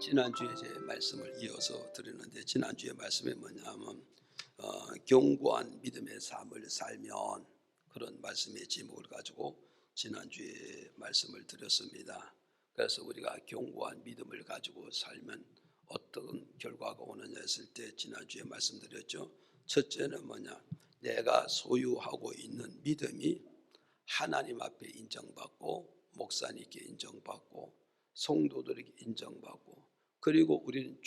지난주에 제 말씀을 이어서 드렸는데, 지난주에 말씀이 뭐냐면 견고한 믿음의 삶을 살면, 그런 말씀의 제목을 가지고 지난주에 말씀을 드렸습니다. 그래서 우리가 견고한 믿음을 가지고 살면 어떤 결과가 오느냐 했을 때 지난주에 말씀드렸죠. 첫째는 뭐냐, 내가 소유하고 있는 믿음이 하나님 앞에 인정받고, 목사님께 인정받고, 성도들에게 인정받고, 그리고 우리는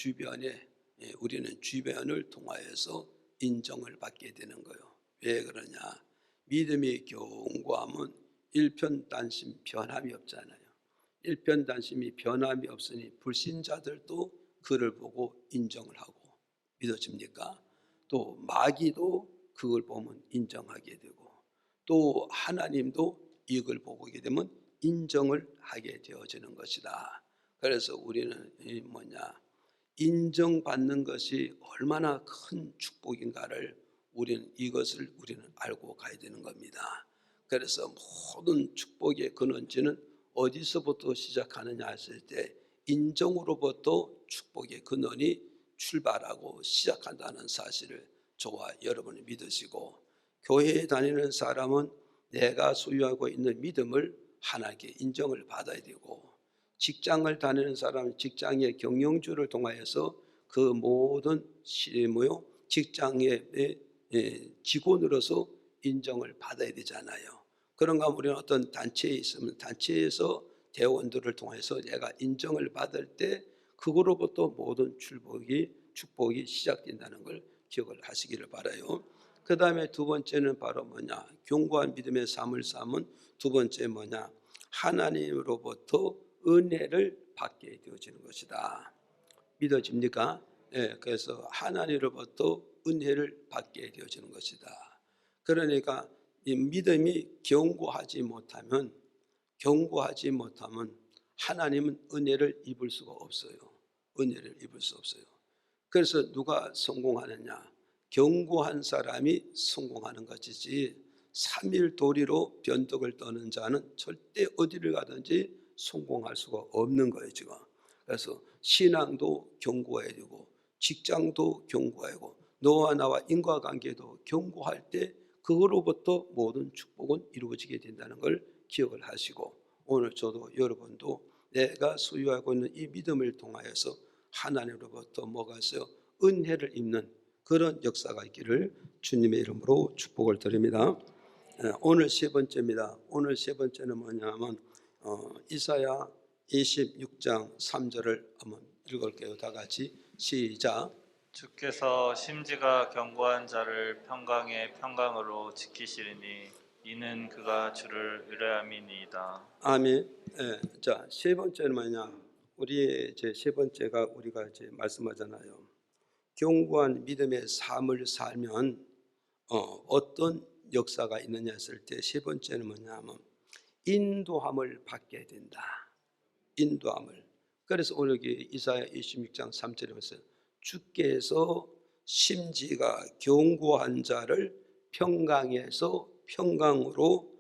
주변을 통하여서 인정을 받게 되는 거예요. 왜 그러냐? 믿음의 견고함은 일편단심 변함이 없잖아요. 일편단심이 변함이 없으니 불신자들도 그를 보고 인정을 하고, 믿어집니까? 또 마귀도 그걸 보면 인정하게 되고, 또 하나님도 이걸 보게 되면 인정을 하게 되어지는 것이다. 그래서 우리는 인정받는 것이 얼마나 큰 축복인가를 이것을 우리는 알고 가야 되는 겁니다. 그래서 모든 축복의 근원지는 어디서부터 시작하느냐 했을 때, 인정으로부터 축복의 근원이 출발하고 시작한다는 사실을 저와 여러분이 믿으시고, 교회에 다니는 사람은 내가 소유하고 있는 믿음을 하나님께 인정을 받아야 되고, 직장을 다니는 사람은 직장의 경영주를 통하여서 그 모든 직장의 직원으로서 인정을 받아야 되잖아요. 그런가 하면 우리는 어떤 단체에 있으면 단체에서 대원들을 통해서 내가 인정을 받을 때 그거로부터 모든 축복이 시작된다는 걸 기억을 하시기를 바라요. 그 다음에 두 번째는 바로 뭐냐, 견고한 믿음의 삶을 삶은 두 번째 뭐냐, 하나님으로부터 은혜를 받게 되어지는 것이다. 믿어집니까? 그래서 하나님으로부터 은혜를 받게 되어지는 것이다. 그러니까 이 믿음이 견고하지 못하면 하나님은 은혜를 입을 수가 없어요. 은혜를 입을 수 없어요. 그래서 누가 성공하느냐? 견고한 사람이 성공하는 것이지, 삼일도리로 변덕을 떠는 자는 절대 어디를 가든지 성공할 수가 없는 거예요 지금. 그래서 신앙도 견고해야 되고, 직장도 견고해야 되고, 너와 나와 인과관계도 견고할 때 그거로부터 모든 축복은 이루어지게 된다는 걸 기억을 하시고, 오늘 저도 여러분도 내가 소유하고 있는 이 믿음을 통하여서 하나님으로부터 뭐가 있어요? 은혜를 입는 그런 역사가 있기를 주님의 이름으로 축복을 드립니다. 오늘 세 번째입니다. 오늘 세 번째는 뭐냐면 이사야 26장 3절을 한번 읽을게요. 다 같이 시작. 주께서 심지가 견고한 자를 평강의 평강으로 지키시리니 이는 그가 주를 의뢰함이니이다. 아멘. 자, 세 번째는 뭐냐? 우리 세 번째가 우리가 이제 말씀하잖아요. 견고한 믿음의 삶을 살면 어떤 역사가 있느냐 했을 때 세 번째는 뭐냐면 인도함을 받게 된다. 인도함을. 그래서 오늘 이사야 26장 3절에 보세요. 주께서 심지가 견고한 자를 평강에서 평강으로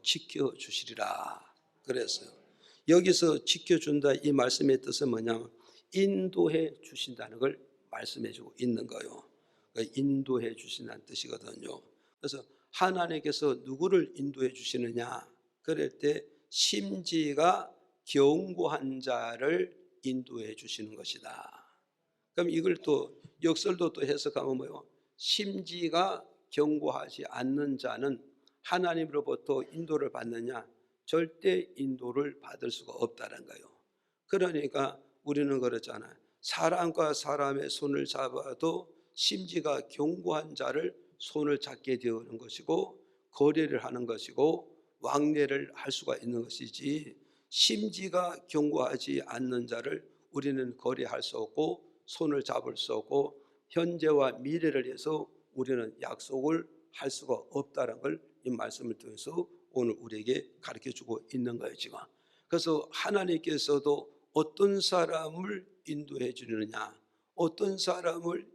지켜주시리라. 그래서요, 여기서 지켜준다 이 말씀의 뜻은 뭐냐면 인도해 주신다는 걸 말씀해 주고 있는 거예요. 인도해 주신다는 뜻이거든요. 그래서 하나님께서 누구를 인도해 주시느냐, 그럴 때 심지가 견고한 자를 인도해 주시는 것이다. 그럼 이걸 또 역설도 또 해석하면 뭐요? 심지가 견고하지 않는 자는 하나님으로부터 인도를 받느냐? 절대 인도를 받을 수가 없다는 거예요. 그러니까 우리는 그렇잖아요. 사람과 사람의 손을 잡아도 심지가 견고한 자를 손을 잡게 되는 것이고, 거래를 하는 것이고, 왕래를 할 수가 있는 것이지, 심지가 견고하지 않는 자를 우리는 거래할 수 없고 손을 잡을 수 없고 현재와 미래를 위해서 우리는 약속을 할 수가 없다는 걸 이 말씀을 통해서 오늘 우리에게 가르쳐주고 있는 거예요 지금. 그래서 하나님께서도 어떤 사람을 인도해 주느냐, 어떤 사람을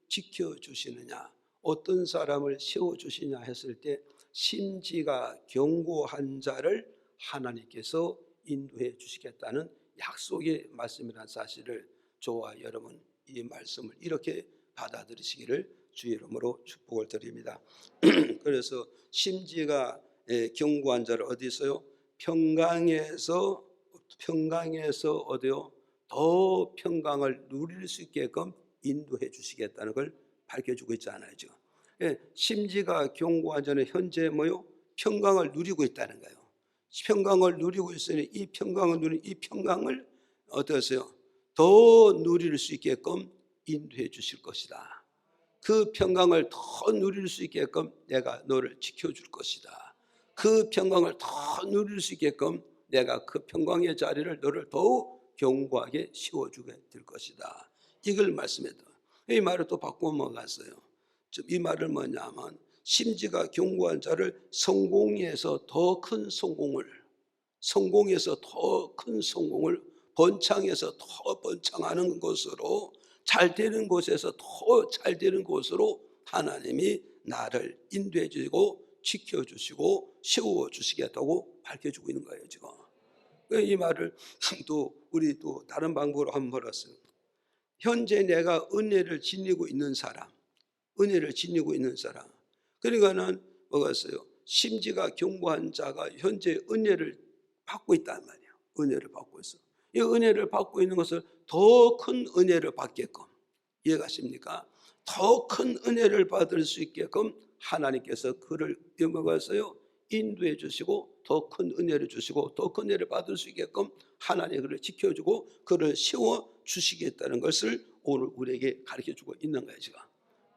지켜주시느냐, 어떤 사람을 세워주시냐 했을 때 심지가 견고한 자를 하나님께서 인도해 주시겠다는 약속의 말씀이라는 사실을 저와 여러분 이 말씀을 이렇게 받아들이시기를 주의 이름으로 축복을 드립니다. 그래서 심지가 견고한 자를 어디 있어요? 평강에서 어디요? 더 평강을 누릴 수 있게끔 인도해 주시겠다는 걸 밝혀주고 있잖아요. 지금 심지가 견고한 자는 현재 뭐요? 평강을 누리고 있다는 거예요. 평강을 누리고 있으니 이 평강을 누린 이 평강을 어떠세요? 더 누릴 수 있게끔 인도해 주실 것이다. 그 평강을 더 누릴 수 있게끔 내가 너를 지켜줄 것이다. 그 평강을 더 누릴 수 있게끔 내가 그 평강의 자리를 너를 더욱 견고하게 씌워주게 될 것이다. 이걸 말씀했다. 이 말을 또 바꾸어 먹었어요. 이 말을 뭐냐면 심지가 견고한 자를 성공에서 더 큰 성공을, 성공에서 더 큰 성공을, 번창에서 더 번창하는 것으로, 잘 되는 곳에서 더 잘 되는 곳으로 하나님이 나를 인도해 주시고 지켜주시고 세워주시겠다고 밝혀주고 있는 거예요. 지금 이 말을 또 우리 또 다른 방법으로 한번 벌었어요. 현재 내가 은혜를 지니고 있는 사람, 은혜를 지니고 있는 사람, 그러니까는 뭐겠어요? 심지가 견고한 자가 현재 은혜를 받고 있단 말이에요. 은혜를 받고 있어. 이 은혜를 받고 있는 것을 더 큰 은혜를 받게끔, 이해가십니까? 더 큰 은혜를 받을 수 있게끔 하나님께서 그를 뭐겠어요? 인도해 주시고 더 큰 은혜를 주시고 더 큰 은혜를 받을 수 있게끔 하나님이 그를 지켜주고 그를 세워 주시겠다는 것을 오늘 우리에게 가르쳐주고 있는 거예요. 지금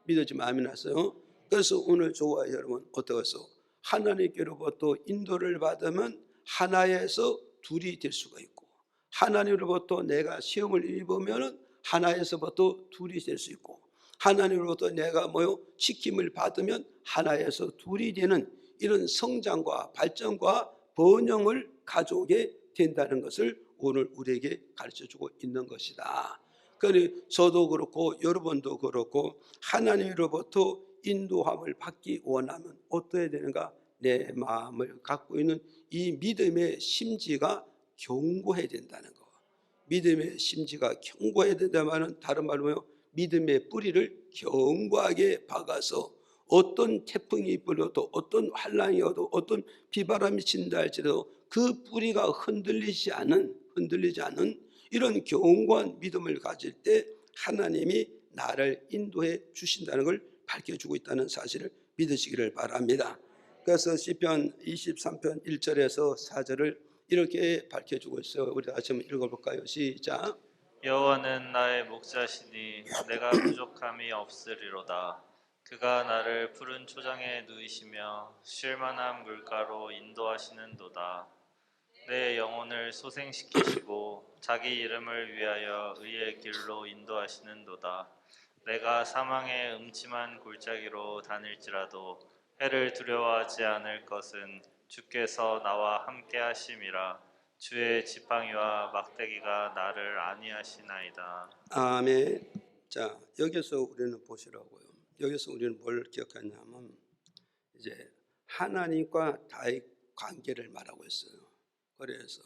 믿어지면 아멘 하세요. 그래서 오늘 저와 여러분 어떠해서 하나님께로부터 인도를 받으면 하나에서 둘이 될 수가 있고, 하나님으로부터 내가 시험을 입으면 하나에서부터 둘이 될 수 있고, 하나님으로부터 내가 지킴을 받으면 하나에서 둘이 되는 이런 성장과 발전과 번영을 가져오게 된다는 것을 오늘 우리에게 가르쳐주고 있는 것이다. 그러니 저도 그렇고 여러분도 그렇고 하나님으로부터 인도함을 받기 원하면 어떠해야 되는가? 내 마음을 갖고 있는 이 믿음의 심지가 견고해야 된다는 거. 믿음의 심지가 견고해야 된다면 다른 말로 뭐요? 믿음의 뿌리를 견고하게 박아서 어떤 태풍이 불어도 어떤 환란이 와도 어떤 비바람이 친다 할지라도 그 뿌리가 흔들리지 않은 이런 견고한 믿음을 가질 때 하나님이 나를 인도해 주신다는 걸 밝혀주고 있다는 사실을 믿으시기를 바랍니다. 그래서 시편 23편 1절에서 4절을 이렇게 밝혀주고 있어요. 우리 다시 한번 읽어볼까요? 시작. 여호와는 나의 목자시니 내가 부족함이 없으리로다. 그가 나를 푸른 초장에 누이시며 쉴 만한 물가로 인도하시는도다. 내 영혼을 소생시키시고 자기 이름을 위하여 의의 길로 인도하시는도다. 내가 사망의 음침한 골짜기로 다닐지라도 해를 두려워하지 않을 것은 주께서 나와 함께 하심이라. 주의 지팡이와 막대기가 나를 안위하시나이다. 아멘. 자, 여기서 우리는 보시라고요. 여기서 우리는 뭘 기억하냐면 이제 하나님과 다윗 관계를 말하고 있어요. 그래서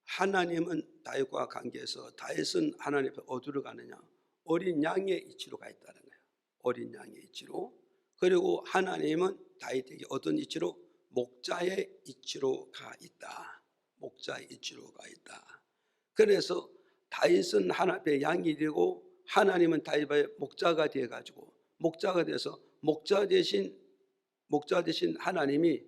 하나님은 다윗과 관계에서 다윗은 하나님 앞에 어디로 가느냐? 어린 양의 이치로 가 있다는 거예요. 어린 양의 이치로. 그리고 하나님은 다윗에게 어떤 이치로? 목자의 이치로 가 있다. 목자의 이치로 가 있다. 그래서 다윗은 하나님 앞에 양이 되고 하나님은 다윗의 목자가 되어 가지고 목자가 돼서 목자 대신 하나님이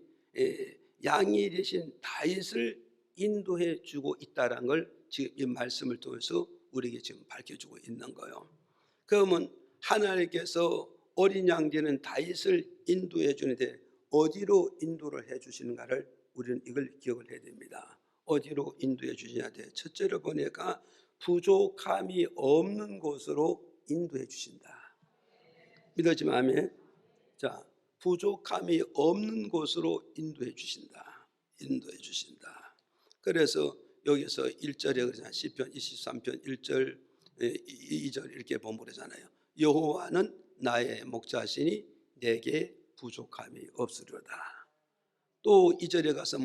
양이 되신 다윗을 인도해 주고 있다는 걸 지금 이 말씀을 통해서 우리에게 지금 밝혀주고 있는 거예요. 그러면 하나님께서 어린 양 되는 다윗을 인도해 주는데 어디로 인도를 해 주시는가를 우리는 이걸 기억을 해야 됩니다. 어디로 인도해 주시냐 돼. 첫째로 보니까 부족함이 없는 곳으로 인도해 주신다. 믿어지면 아멘. 자, 부족함이 없는 곳으로 인도해 주신다. 인도해 주신다. 그래서 여기서 1절에 그러잖아요. 시편 23편 1절 2절 이렇게 번복하잖아요. 여호와는 나의 목자시니 내게 부족함이 없으리로다. 또 2절에 가서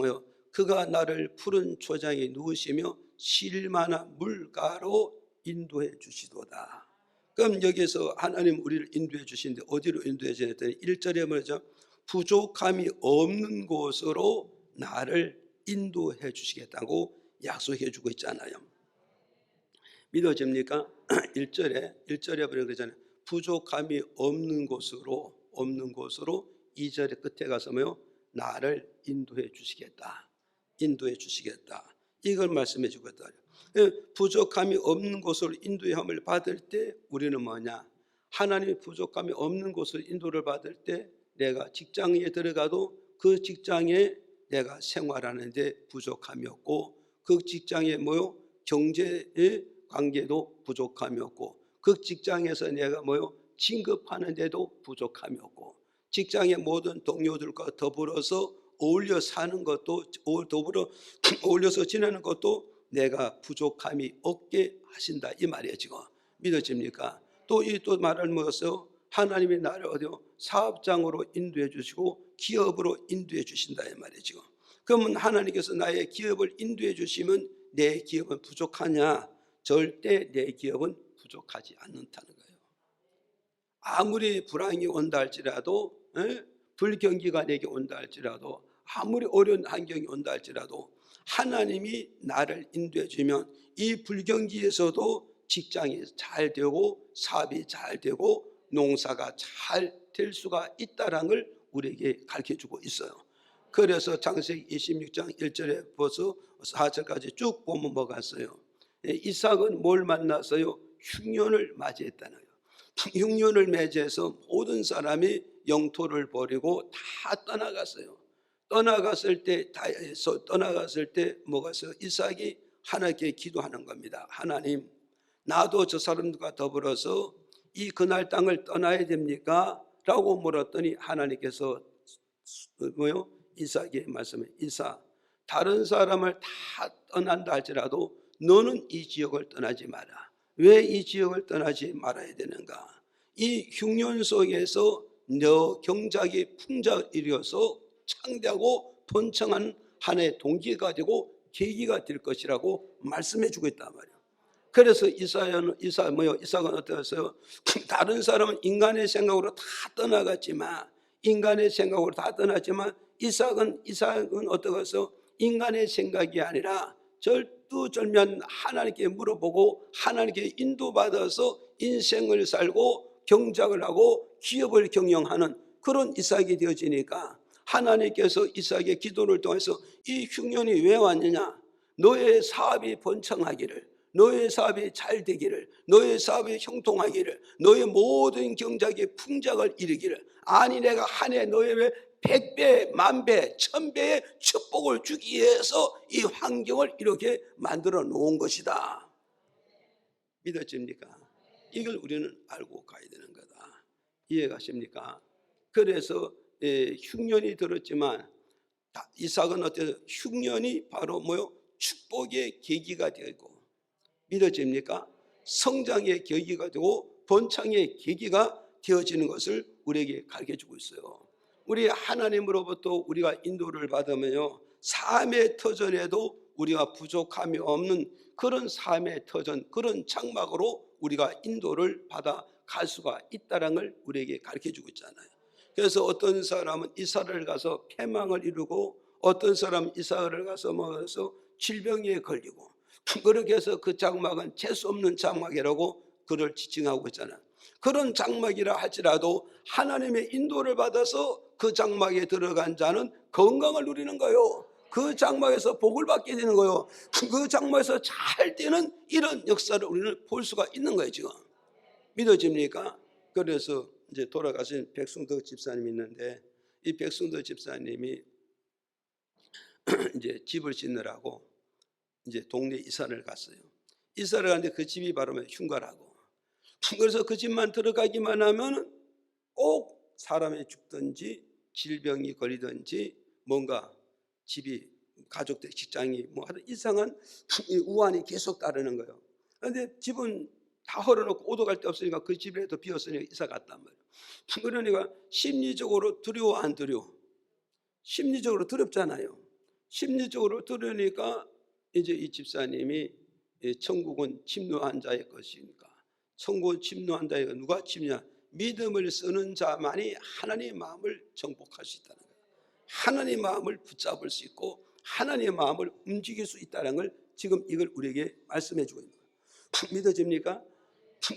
그가 나를 푸른 초장에 누우시며 실만한 물가로 인도해 주시도다. 그럼 여기서 하나님 우리를 인도해 주시는데 어디로 인도해 주시냐 했더니 1절에 뭐죠? 부족함이 없는 곳으로 나를 인도해 주시겠다고 약속해 주고 있잖아요. 믿어집니까? 1절에 보면 그러잖아요. 부족함이 없는 곳으로 2절의 끝에 가서 뭐요? 나를 인도해 주시겠다. 인도해 주시겠다. 이걸 말씀해 주고 있다. 부족함이 없는 곳으로 인도함을 받을 때 우리는 뭐냐? 하나님의 부족함이 없는 곳으로 인도를 받을 때 내가 직장에 들어가도 그 직장에 내가 생활하는데 부족함이 없고 그 직장에 뭐요? 경제의 관계도 부족함이 없고 그 직장에서 내가 뭐요? 진급하는데도 부족함이 없고 직장의 모든 동료들과 더불어서 어울려 사는 것도 더불어 어울려서 지내는 것도 내가 부족함이 없게 하신다 이 말이에요. 지금 믿어집니까? 또 이 또 말을 먹었어요. 하나님이 나를 어디요? 사업장으로 인도해 주시고 기업으로 인도해 주신다 이 말이에요. 지금 그러면 하나님께서 나의 기업을 인도해 주시면 내 기업은 부족하냐? 절대 내 기업은 부족하지 않는다는 거예요. 아무리 불황이 온다 할지라도 불경기가 내게 온다 할지라도 아무리 어려운 환경이 온다 할지라도 하나님이 나를 인도해 주면 이 불경기에서도 직장이 잘 되고 사업이 잘 되고 농사가 잘 될 수가 있다는 걸 우리에게 가르쳐주고 있어요. 그래서 창세기 26장 1절에 벌써 4절까지 쭉 보면 뭐가 있어요? 이삭은 뭘 만났어요? 흉년을 맞이했다는 거예요. 흉년을 맞이해서 모든 사람이 영토를 버리고 다 떠나갔어요. 떠나갔을 때 뭐가 있어요? 이삭이 하나님께 기도하는 겁니다. 하나님, 나도 저 사람들과 더불어서 이 그날 땅을 떠나야 됩니까? 라고 물었더니 하나님께서 뭐요? 이삭에게 말씀해. 이삭, 다른 사람을 다 떠난다 할지라도 너는 이 지역을 떠나지 마라. 왜 이 지역을 떠나지 말아야 되는가? 이 흉년 속에서 너 경작이 풍작을 이루어서 창대하고 번창한 하나의 동기가 되고 계기가 될 것이라고 말씀해 주고 있단 말이에요. 그래서 이삭은 어떻게 했어요? 다른 사람은 인간의 생각으로 다 떠나갔지만 이삭은 어떻게 해서 인간의 생각이 아니라 절두절미한 하나님께 물어보고 하나님께 인도받아서 인생을 살고 경작을 하고 기업을 경영하는 그런 이삭이 되어지니까 하나님께서 이삭의 기도를 통해서 이 흉년이 왜 왔느냐? 너의 사업이 번창하기를, 너의 사업이 잘 되기를, 너의 사업이 형통하기를, 너의 모든 경작이 풍작을 이루기를, 아니 내가 한 해 너의 100배, 10,000배, 1000배의 축복을 주기 위해서 이 환경을 이렇게 만들어 놓은 것이다. 믿어집니까? 이걸 우리는 알고 가야 되는 거다. 이해가십니까? 그래서 흉년이 들었지만 이삭은 어때요? 흉년이 바로 뭐요? 축복의 계기가 되고 믿어집니까? 성장의 계기가 되고 번창의 계기가 되어지는 것을 우리에게 가르쳐주고 있어요. 우리 하나님으로부터 우리가 인도를 받으면요, 삶의 터전에도 우리가 부족함이 없는 그런 삶의 터전, 그런 장막으로 우리가 인도를 받아 갈 수가 있다는 걸 우리에게 가르쳐주고 있잖아요. 그래서 어떤 사람은 이사를 가서 패망을 이루고 어떤 사람은 이사를 가서 먹어서 질병에 걸리고 그렇게 해서 그 장막은 재수 없는 장막이라고 그를 지칭하고 있잖아요. 그런 장막이라 할지라도 하나님의 인도를 받아서 그 장막에 들어간 자는 건강을 누리는 거예요. 그 장막에서 복을 받게 되는 거예요. 그 장막에서 잘 되는 이런 역사를 우리는 볼 수가 있는 거예요. 지금 믿어집니까? 그래서 이제 돌아가신 백승덕 집사님이 있는데 이 백승덕 집사님이 이제 집을 짓느라고 이제 동네 이사를 갔어요. 이사를 갔는데 그 집이 바로 흉가라고. 그래서 그 집만 들어가기만 하면 꼭 사람이 죽든지 질병이 걸리든지 뭔가 집이 가족들 직장이 뭐 하여튼 이상한 우환이 계속 따르는 거예요. 그런데 집은 다 헐어놓고 오도 갈 데 없으니까 그 집에도 비었으니까 이사 갔단 말이에요. 그러니까 심리적으로 두려워 안 두려워? 심리적으로 두렵잖아요. 심리적으로 두려우니까 이제 이 집사님이 천국은 침노한 자의 것이니까, 천국은 침노한 자의 것, 누가 침냐? 믿음을 쓰는 자만이 하나님의 마음을 정복할 수 있다는 거예요. 하나님의 마음을 붙잡을 수 있고 하나님의 마음을 움직일 수 있다는 걸 지금 이걸 우리에게 말씀해 주고 있는 거예요. 믿어집니까?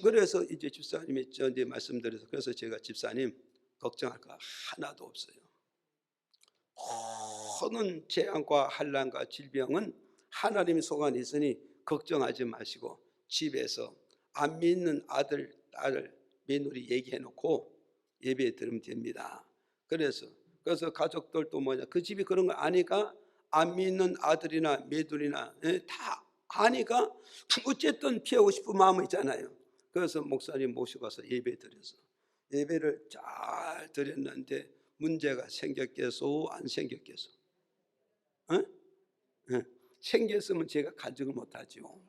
그래서 이제 집사님이 저한테 말씀드려서, 그래서 제가 집사님 걱정할 거 하나도 없어요. 모든 재앙과 환난과 질병은 하나님의 손 안에 있으니 걱정하지 마시고 집에서 안 믿는 아들, 딸, 며느리 얘기해 놓고 예배 드리면 됩니다. 그래서 가족들도 뭐냐, 그 집이 그런 거 아니까, 안 믿는 아들이나 며느리나 다 아니까 어쨌든 피하고 싶은 마음이 있잖아요. 그래서 목사님 모셔가서 예배 드려서 예배를 잘 드렸는데 문제가 생겼겠소, 안 생겼겠소? 생겼으면 제가 간증을 못하죠.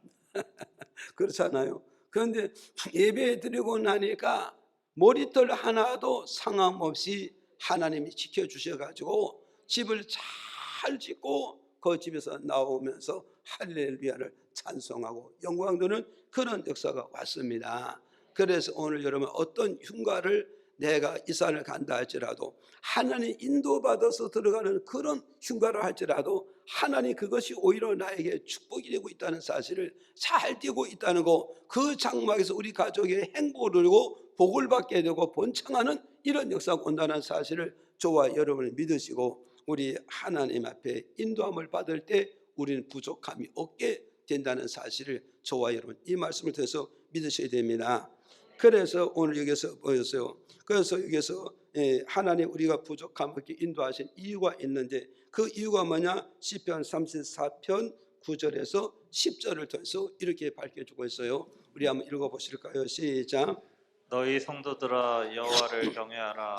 그렇잖아요. 그런데 예배 드리고 나니까 머리털 하나도 상함 없이 하나님이 지켜주셔가지고 집을 잘 짓고 그 집에서 나오면서 할렐루야를 찬송하고 영광 드는 그런 역사가 왔습니다. 그래서 오늘 여러분, 어떤 흉가를 내가 이산을 간다 할지라도, 하나님 인도받아서 들어가는 그런 흉가를 할지라도 하나님 그것이 오히려 나에게 축복이 되고 있다는 사실을 잘 띄고 있다는 거, 그 장막에서 우리 가족의 행복을 누리고 복을 받게 되고 번창하는 이런 역사가 온다는 사실을 저와 여러분이 믿으시고, 우리 하나님 앞에 인도함을 받을 때 우리는 부족함이 없게 된다는 사실을 저와 여러분 이 말씀을 통해서 믿으셔야 됩니다. 그래서 오늘 여기서 보였어요. 그래서 여기서 하나님 우리가 부족함 없게 인도하신 이유가 있는데, 그 이유가 뭐냐? 시편 34편 9절에서 10절을 통해서 이렇게 밝혀주고 있어요. 우리 한번 읽어보실까요? 시작. 너희 성도들아 여호와를 경외하라.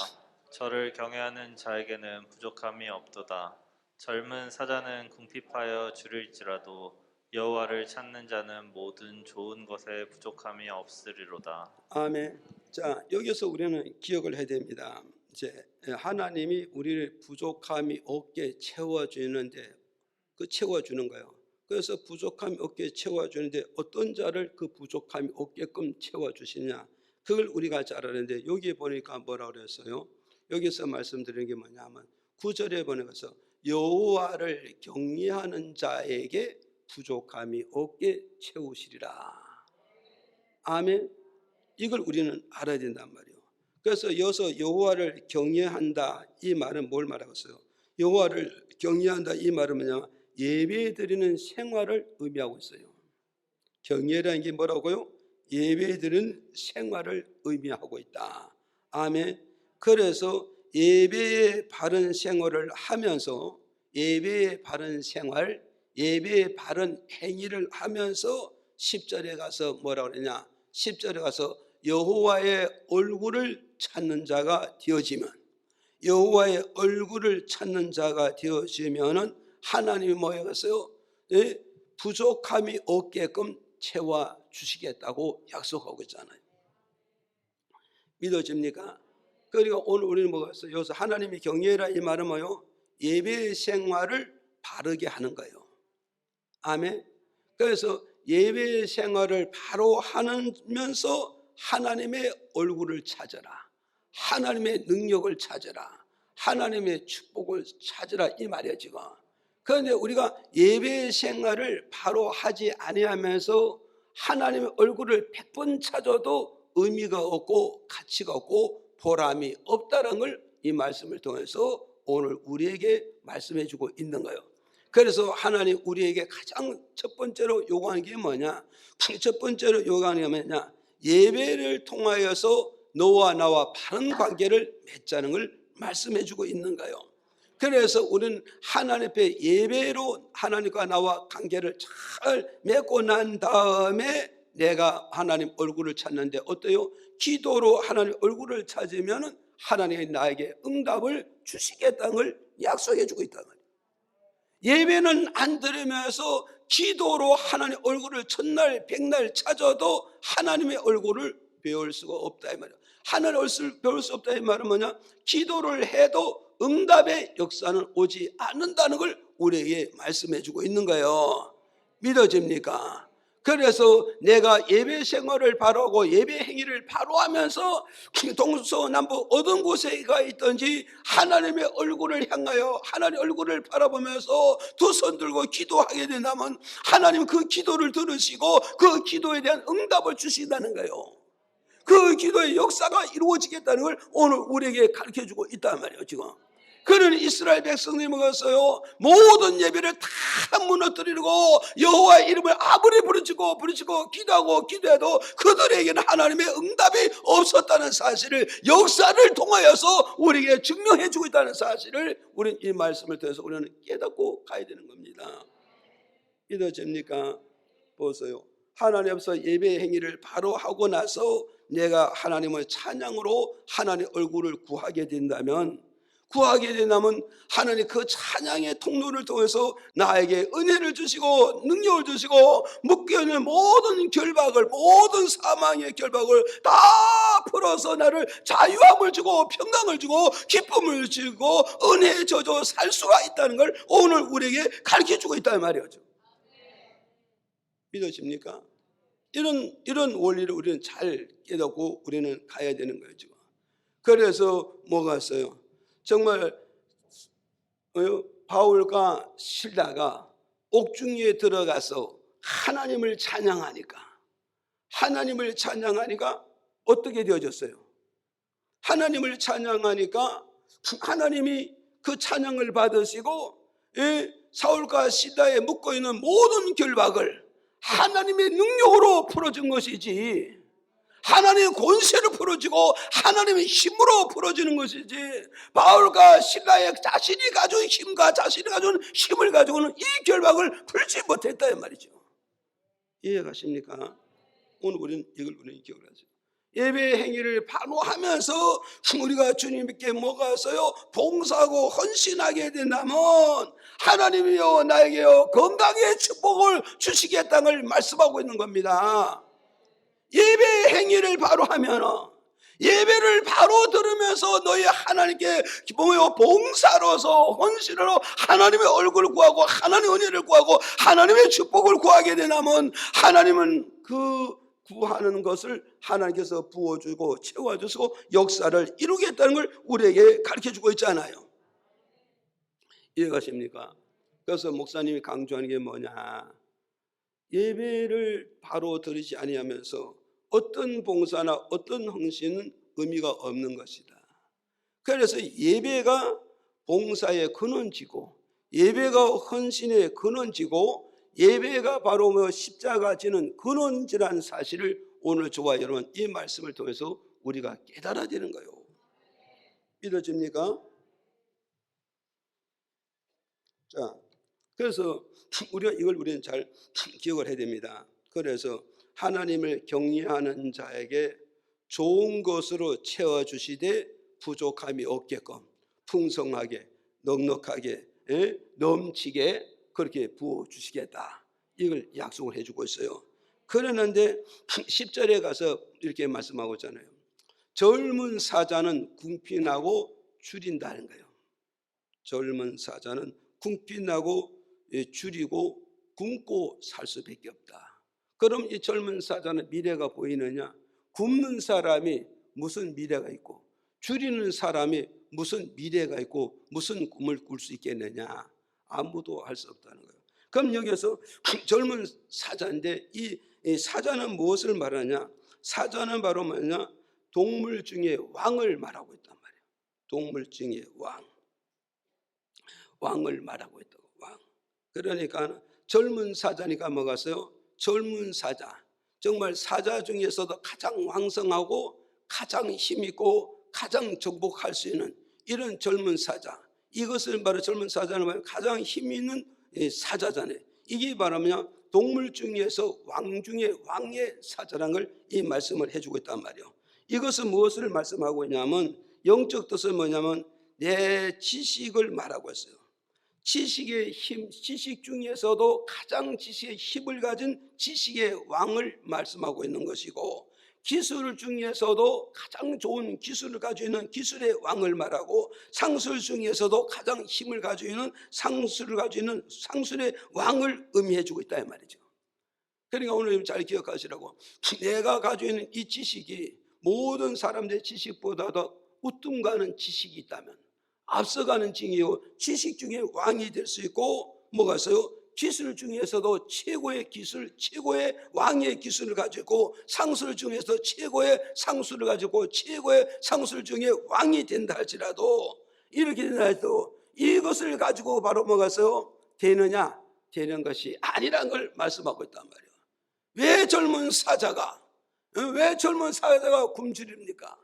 저를 경외하는 자에게는 부족함이 없도다. 젊은 사자는 궁핍하여 줄일지라도 여호와를 찾는 자는 모든 좋은 것에 부족함이 없으리로다. 아멘. 자, 여기서 우리는 기억을 해야 됩니다. 이제 하나님이 우리를 부족함이 없게 채워주는데, 그 채워주는 거예요. 그래서 부족함이 없게 채워주는데 어떤 자를 그 부족함이 없게끔 채워주시냐, 그걸 우리가 잘 아는데, 여기 보니까 뭐라고 그랬어요? 여기서 말씀드리는 게 뭐냐면 9절에 보니까 여호와를 경외하는 자에게 부족함이 없게 채우시리라. 아멘. 이걸 우리는 알아야 된단 말이에요. 그래서 여기서 여호와를 경외한다, 이 말은 뭘 말하고 있어요? 여호와를 경외한다, 이 말은 뭐냐? 예배드리는 생활을 의미하고 있어요. 경외라는 게 뭐라고요? 예배드리는 생활을 의미하고 있다. 아멘. 그래서 예배의 바른 생활을 하면서, 예배의 바른 생활, 예배의 바른 행위를 하면서 10절에 가서 뭐라고 그러냐? 10절에 가서 여호와의 얼굴을 찾는 자가 되어지면, 여호와의 얼굴을 찾는 자가 되어지면은 하나님이 뭐 하겠어요? 부족함이 없게끔 채워 주시겠다고 약속하고 있잖아요. 믿어집니까? 그러니까 오늘 우리는 뭐가 있어요? 여기서 하나님이 경외라, 이 말은 뭐요? 예배 생활을 바르게 하는 거예요. 아멘. 그래서 예배 생활을 바로 하면서 하나님의 얼굴을 찾아라, 하나님의 능력을 찾아라, 하나님의 축복을 찾으라, 이 말이에요 지금. 그런데 우리가 예배 생활을 바로 하지 아니하면서 하나님의 얼굴을 100번 찾아도 의미가 없고 가치가 없고 보람이 없다는 걸 이 말씀을 통해서 오늘 우리에게 말씀해 주고 있는 거예요. 그래서 하나님 우리에게 가장 첫 번째로 요구하는 게 뭐냐? 첫 번째로 요구하는 게 뭐냐? 예배를 통하여서 너와 나와 바른 관계를 맺자는 걸 말씀해 주고 있는 거예요. 그래서 우리는 하나님 앞에 예배로 하나님과 나와 관계를 잘 맺고 난 다음에 내가 하나님 얼굴을 찾는데 어때요? 기도로 하나님 얼굴을 찾으면 하나님이 나에게 응답을 주시겠다는 걸 약속해 주고 있다는 거예요. 예배는 안 드리면서 기도로 하나님 얼굴을 천날 백날 찾아도 하나님의 얼굴을 배울 수가 없다 이 말이에요. 하나님의 얼굴을 배울 수 없다 이 말은 뭐냐? 기도를 해도 응답의 역사는 오지 않는다는 걸 우리에게 말씀해 주고 있는 거예요. 믿어집니까? 그래서 내가 예배 생활을 바로 하고 예배 행위를 바로 하면서 동서남북 어떤 곳에 가 있든지 하나님의 얼굴을 향하여 하나님의 얼굴을 바라보면서 두 손 들고 기도하게 된다면 하나님 그 기도를 들으시고 그 기도에 대한 응답을 주신다는 거예요. 그 기도의 역사가 이루어지겠다는 걸 오늘 우리에게 가르쳐주고 있단 말이에요. 지금 그는 이스라엘 백성들이 먹었어요. 모든 예배를 다 무너뜨리고 여호와의 이름을 아무리 부르짖고 기도하고 기도해도 그들에게는 하나님의 응답이 없었다는 사실을 역사를 통하여서 우리에게 증명해 주고 있다는 사실을 우리는 이 말씀을 통해서 우리는 깨닫고 가야 되는 겁니다. 믿어집니까? 보세요. 하나님 앞에서 예배 행위를 바로 하고 나서 내가 하나님의 찬양으로 하나님의 얼굴을 구하게 된다면 하나님 그 찬양의 통로를 통해서 나에게 은혜를 주시고 능력을 주시고 묶여있는 모든 결박을, 모든 사망의 결박을 다 풀어서 나를 자유함을 주고 평강을 주고 기쁨을 주고 은혜에 젖어 살 수가 있다는 걸 오늘 우리에게 가르쳐주고 있다는 말이죠. 믿으십니까? 이런 원리를 우리는 잘 깨닫고 우리는 가야 되는 거예요. 지금. 그래서 뭐가 있어요? 정말 바울과 실라가 옥중에 들어가서 하나님을 찬양하니까 어떻게 되어졌어요? 하나님을 찬양하니까 하나님이 그 찬양을 받으시고 사울과 실라에 묶어있는 모든 결박을 하나님의 능력으로 풀어준 것이지 하나님의 권세로 풀어지고 하나님의 힘으로 풀어지는 것이지 바울과 실라의 자신이 가진 힘과 자신이 가진 힘을 가지고는 이 결박을 풀지 못했다 이 말이죠. 이해가십니까? 오늘 우리는 이걸 기억을 하죠. 예배 행위를 바로 하면서 우리가 주님께 뭐가 있어요? 봉사하고 헌신하게 된다면 하나님이요 나에게요 건강의 축복을 주시겠다는 걸 말씀하고 있는 겁니다. 예배 행위를 바로 하면 예배를 바로 들으면서 너희 하나님께 봉사로서 헌신으로 하나님의 얼굴을 구하고 하나님의 은혜를 구하고 하나님의 축복을 구하게 되면 하나님은 그 구하는 것을 하나님께서 부어주고 채워주시고 역사를 이루겠다는 걸 우리에게 가르쳐주고 있잖아요. 이해가십니까? 그래서 목사님이 강조하는 게 뭐냐, 예배를 바로 드리지 아니하면서 어떤 봉사나 어떤 헌신은 의미가 없는 것이다. 그래서 예배가 봉사의 근원지고 예배가 헌신의 근원지고 예배가 바로 십자가 지는 근원지라는 사실을 오늘 저와 여러분 이 말씀을 통해서 우리가 깨달아야 되는 거예요. 믿어집니까? 자, 그래서 우리는 잘 기억을 해야 됩니다. 그래서 하나님을 경외하는 자에게 좋은 것으로 채워주시되 부족함이 없게끔 풍성하게 넉넉하게 넘치게 그렇게 부어주시겠다, 이걸 약속을 해주고 있어요. 그러는데 10절에 가서 이렇게 말씀하고 있잖아요. 젊은 사자는 궁핍나고 줄인다는 거예요. 젊은 사자는 궁핍나고 줄이고 굶고 살 수밖에 없다. 그럼 이 젊은 사자는 미래가 보이느냐? 굶는 사람이 무슨 미래가 있고 줄이는 사람이 무슨 미래가 있고 무슨 꿈을 꿀 수 있겠느냐? 아무도 할 수 없다는 거예요. 그럼 여기서 젊은 사자인데 이 사자는 무엇을 말하냐? 사자는 바로 뭐냐? 동물 중에 왕을 말하고 있단 말이에요. 동물 중에 왕을 말하고 있다고. 왕. 그러니까 젊은 사자니까 뭐가 있어요? 젊은 사자, 정말 사자 중에서도 가장 왕성하고 가장 힘있고 가장 정복할 수 있는 이런 젊은 사자, 이것을 바로 젊은 사자는 말이야. 가장 힘있는 사자잖아요. 이게 바로 뭐냐? 동물 중에서 왕 중에 왕의 사자라는 걸 이 말씀을 해주고 있단 말이에요. 이것은 무엇을 말씀하고 있냐면 영적 뜻은 뭐냐면 내 지식을 말하고 있어요. 지식의 힘, 지식 중에서도 가장 지식의 힘을 가진 지식의 왕을 말씀하고 있는 것이고 기술 중에서도 가장 좋은 기술을 가지고 있는 기술의 왕을 말하고, 상술 중에서도 가장 힘을 가지고 있는 상술을 가지고 있는 상술의 왕을 의미해주고 있다 이 말이죠. 그러니까 오늘 잘 기억하시라고, 내가 가지고 있는 이 지식이 모든 사람들의 지식보다도 우뚱가는 지식이 있다면, 앞서가는 지식 중에 왕이 될 수 있고, 뭐가 있어요? 기술 중에서도 최고의 기술, 최고의 왕의 기술을 가지고, 상술 중에서 최고의 상술을 가지고 최고의 상술 중에 왕이 된다 할지라도, 이렇게 된다 해도 이것을 가지고 바로 뭐가 있어요? 되느냐? 되는 것이 아니라는 걸 말씀하고 있단 말이에요. 왜 젊은 사자가 굶주립니까?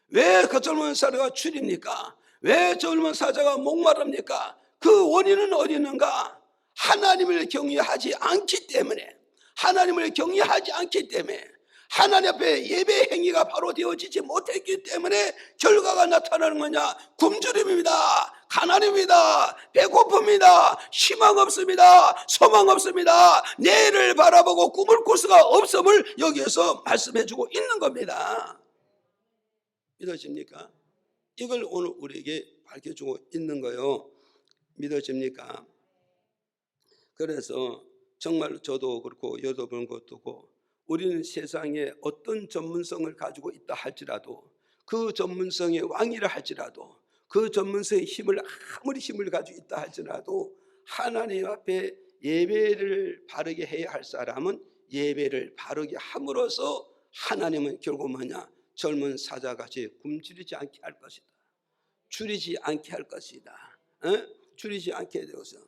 왜 그 젊은 사자가 추립니까? 왜 젊은 사자가 목마릅니까? 그 원인은 어디 있는가? 하나님을 경외하지 않기 때문에, 하나님 앞에 예배 행위가 바로 되어지지 못했기 때문에 결과가 나타나는 거냐? 굶주림입니다. 가난입니다. 배고픕니다. 희망 없습니다. 소망 없습니다. 내일을 바라보고 꿈을 꿀 수가 없음을 여기에서 말씀해주고 있는 겁니다. 믿어집니까? 이걸 오늘 우리에게 밝혀주고 있는 거예요. 믿어집니까? 그래서 정말 저도 그렇고 여러분 것도고, 우리는 세상에 어떤 전문성을 가지고 있다 할지라도, 그 전문성의 왕이라 할지라도, 그 전문성의 아무리 힘을 가지고 있다 할지라도, 하나님 앞에 예배를 바르게 해야 할 사람은 예배를 바르게 함으로써 하나님은 결국 뭐냐? 젊은 사자같이 굶주리지 않게 할 것이다. 줄이지 않게 할 것이다. 줄이지 않게 되어서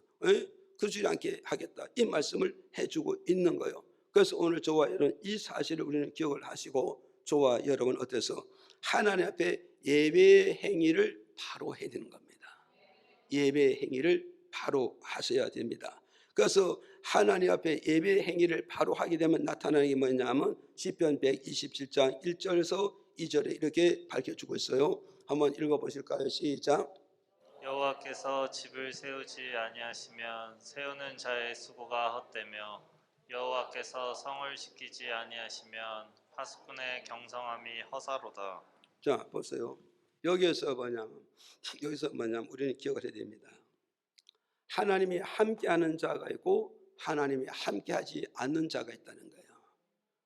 그러지 않게 하겠다, 이 말씀을 해주고 있는 거예요. 그래서 오늘 저와 여러분 이 사실을 우리는 기억을 하시고, 저와 여러분 어때서 하나님 앞에 예배 행위를 바로 해야 되는 겁니다. 예배 행위를 바로 하셔야 됩니다. 그래서 하나님 앞에 예배 행위를 바로 하게 되면 나타나는 게 뭐냐면, 시편 127장 1절에서 2절에 이렇게 밝혀주고 있어요. 한번 읽어보실까요? 시작. 여호와께서 집을 세우지 아니하시면 세우는 자의 수고가 헛되며, 여호와께서 성을 지키지 아니하시면 파수꾼의 경성함이 허사로다. 자, 보세요. 여기서 뭐냐면 우리는 기억을 해야 됩니다. 하나님이 함께하는 자가 있고 하나님이 함께하지 않는 자가 있다는 거예요.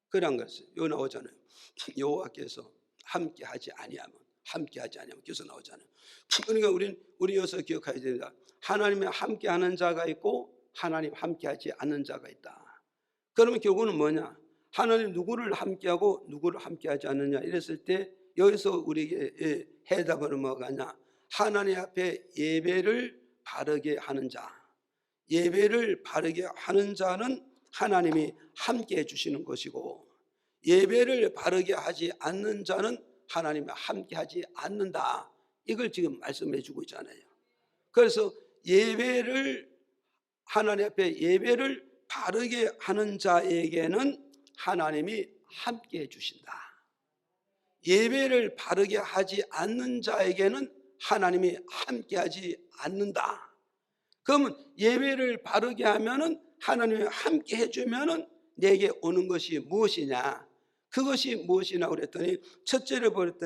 그런 것을 여기 나오잖아요. 여호와께서 함께하지 아니하면 계속 나오잖아요. 그러니까 우리 여기서 기억해야 됩니다. 하나님이 함께하는 자가 있고 하나님 함께하지 않는 자가 있다. 그러면 결국은 뭐냐? 하나님 누구를 함께하고 누구를 함께하지 않느냐 이랬을 때, 여기서 우리에게 해답은 뭐가냐? 하나님 앞에 예배를 바르게 하는 자, 예배를 바르게 하는 자는 하나님이 함께해 주시는 것이고, 예배를 바르게 하지 않는 자는 하나님이 함께하지 않는다. 이걸 지금 말씀해 주고 있잖아요. 그래서 하나님 앞에 예배를 바르게 하는 자에게는 하나님이 함께해 주신다. 예배를 바르게 하지 않는 자에게는 하나님이 함께하지 않는다. 그러면 예배를 바르게 하면은, 하나님이 함께해 주면은 내게 오는 것이 무엇이냐? 그것이 무엇이냐 그랬더니, 첫째를 보니까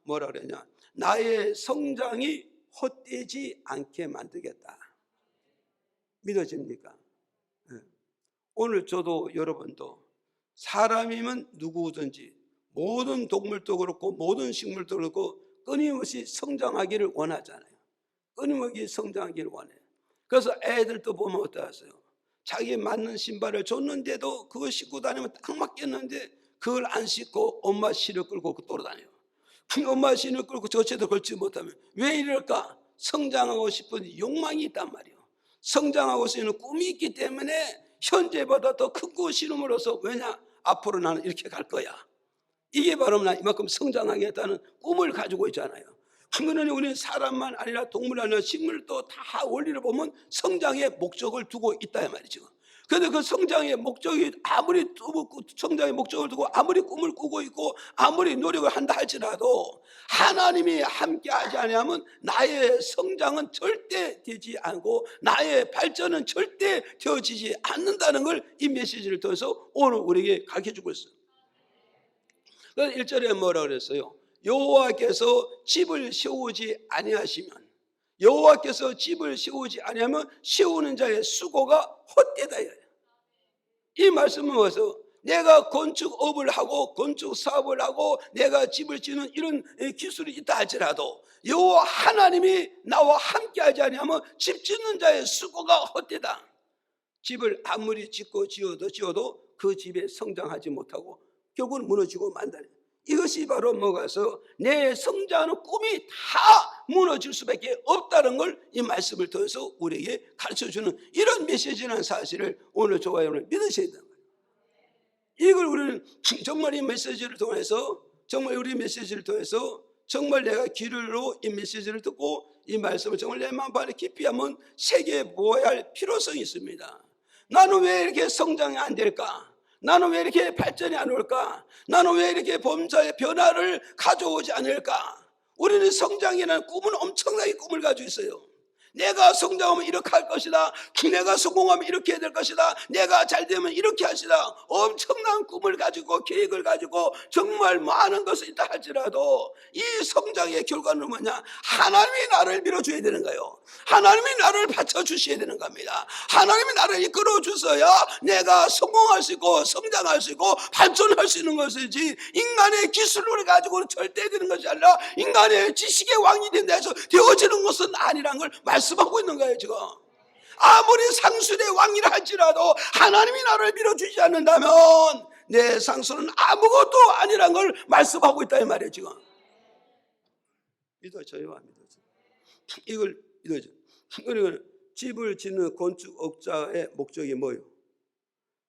뭐라 그러냐? 나의 성장이 헛되지 않게 만들겠다. 믿어집니까? 오늘 저도 여러분도 사람이면 누구든지, 모든 동물도 그렇고 모든 식물도 그렇고 끊임없이 성장하기를 원하잖아요. 끊임없이 성장하기를 원해요. 그래서 애들도 보면 어떠하세요? 자기에 맞는 신발을 줬는데도 그거 신고 다니면 딱 맞겠는데 그걸 안 신고 엄마 신을 끌고 돌아다녀요. 엄마 신을 끌고 저체도 걸지 못하면 왜 이럴까? 성장하고 싶은 욕망이 있단 말이에요. 성장하고 싶은 꿈이 있기 때문에 현재보다 더 큰 거 신음으로써, 왜냐? 앞으로 나는 이렇게 갈 거야. 이게 바로 나 이만큼 성장하겠다는 꿈을 가지고 있잖아요. 그러니 우리는 사람만 아니라 동물 아니라 식물도 다 원리를 보면 성장의 목적을 두고 있다 말이죠. 근데 그 성장의 목적이 아무리 성장의 목적을 두고 아무리 꿈을 꾸고 있고 아무리 노력을 한다 할지라도 하나님이 함께하지 않으면 나의 성장은 절대 되지 않고 나의 발전은 절대 되어지지 않는다는 걸 이 메시지를 통해서 오늘 우리에게 가르쳐주고 있어요. 그래서 1절에 뭐라 그랬어요? 여호와께서 집을 세우지 아니하시면, 여호와께서 집을 세우지 아니하면 세우는 자의 수고가 헛되다. 이 말씀은 뭐서 내가 건축업을 하고 건축 사업을 하고 내가 집을 짓는 이런 기술이 있다 할지라도 여호와 하나님이 나와 함께하지 아니하면 집 짓는 자의 수고가 헛되다. 집을 아무리 짓고 지어도 그 집에 성장하지 못하고 결국은 무너지고 만다니. 이것이 바로 뭐가서 내 성장하는 꿈이 다 무너질 수밖에 없다는 걸 이 말씀을 통해서 우리에게 가르쳐주는 이런 메시지라는 사실을 오늘 저와 여러분 믿으셔야 되는 거예요. 이걸 우리는 정말 이 메시지를 통해서, 정말 우리 메시지를 통해서 정말 내가 귀로 이 메시지를 듣고 이 말씀을 정말 내 마음 안에 깊이 한번 새겨보아야 할 필요성이 있습니다. 나는 왜 이렇게 성장이 안 될까? 나는 왜 이렇게 발전이 안 올까? 나는 왜 이렇게 범사의 변화를 가져오지 않을까? 우리는 성장이라는 꿈은 엄청나게 꿈을 가지고 있어요. 내가 성장하면 이렇게 할 것이다. 내가 성공하면 이렇게 해야 될 것이다. 내가 잘 되면 이렇게 하시다. 엄청난 꿈을 가지고 계획을 가지고 정말 많은 것이 있다 할지라도 이 성장의 결과는 뭐냐? 하나님이 나를 밀어줘야 되는 거예요. 하나님이 나를 받쳐주셔야 되는 겁니다. 하나님이 나를 이끌어 주셔야 내가 성공할 수 있고 성장할 수 있고 발전할 수 있는 것이지, 인간의 기술을 가지고는 절대 되는 것이 아니라 인간의 지식의 왕이 된다 해서 되어지는 것은 아니란 걸 말씀하고 있는 거예요. 지금 아무리 상술의 왕이라 할지라도 하나님이 나를 밀어주지 않는다면 내 상술은 아무것도 아니란 걸 말씀하고 있다 이 말이에요. 지금 믿어져요, 안 믿어져요? 이걸 믿어져요. 그리고 집을 짓는 건축업자의 목적이 뭐예요?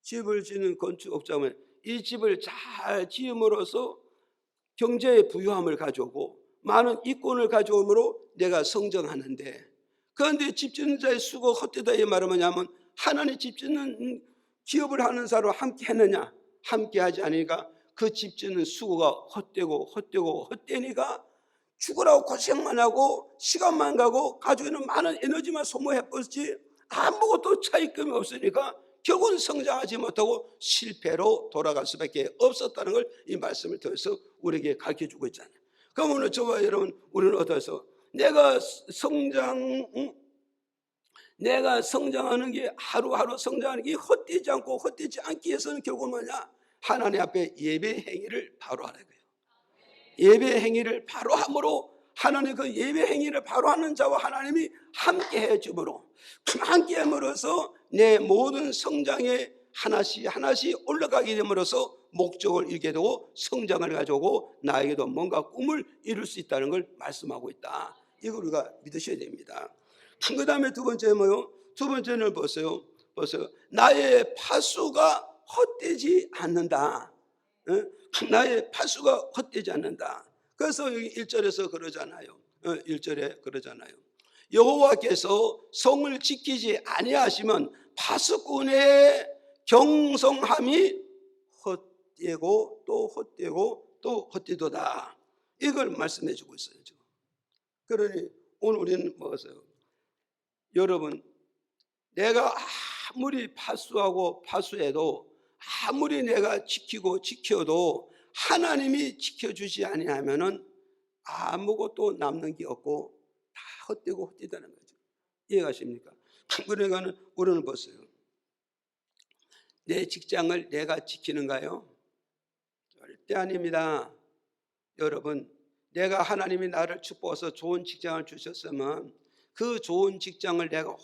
집을 짓는 건축업자는 이 집을 잘 지음으로써 경제의 부유함을 가져오고 많은 이권을 가져오므로 내가 성장하는데, 그런데 집 짓는 자의 수고 헛되다 이 말은 뭐냐면 하나님 집 짓는 기업을 하는 사람과 함께 했느냐? 함께 하지 않으니까 그 집 짓는 수고가 헛되고 헛되니까 죽으라고 고생만 하고 시간만 가고 가지고 있는 많은 에너지만 소모해버리지 아무것도 차이점이 없으니까 결국은 성장하지 못하고 실패로 돌아갈 수밖에 없었다는 걸 이 말씀을 통해서 우리에게 가르쳐주고 있잖아요. 그럼 오늘 저와 여러분, 우리는 어떠해서 내가 성장하는 게 하루하루 성장하는 게 헛되지 않고 헛되지 않기 위해서는 결국은 뭐냐? 하나님 앞에 예배 행위를 바로 하는 거예요. 예배 행위를 바로 함으로 하나님 그 예배 행위를 바로 하는 자와 하나님이 함께 해줌으로, 함께 함으로써 내 모든 성장에 하나씩 올라가게 됨으로써 목적을 이루게 되고 성장을 가져오고 나에게도 뭔가 꿈을 이룰 수 있다는 걸 말씀하고 있다. 이걸 우리가 믿으셔야 됩니다. 그 다음에 두 번째 뭐요? 두 번째는 보세요. 나의 파수가 헛되지 않는다. 나의 파수가 헛되지 않는다. 그래서 여기 1절에서 그러잖아요. 1절에 그러잖아요. 여호와께서 성을 지키지 아니하시면 파수꾼의 경성함이 헛되고 또 헛되고 또 헛되도다. 이걸 말씀해 주고 있어요. 지금. 그러니 오늘 우리는 뭐겠어요? 여러분, 내가 아무리 파수하고 파수해도 아무리 내가 지켜도 하나님이 지켜주지 아니하면은 아무것도 남는 게 없고 다 헛되고 헛되다는 거죠. 이해가십니까? 그러니까 우리는 보세요. 내 직장을 내가 지키는가요? 절대 아닙니다. 여러분, 내가 하나님이 나를 축복해서 좋은 직장을 주셨으면 그 좋은 직장을 내가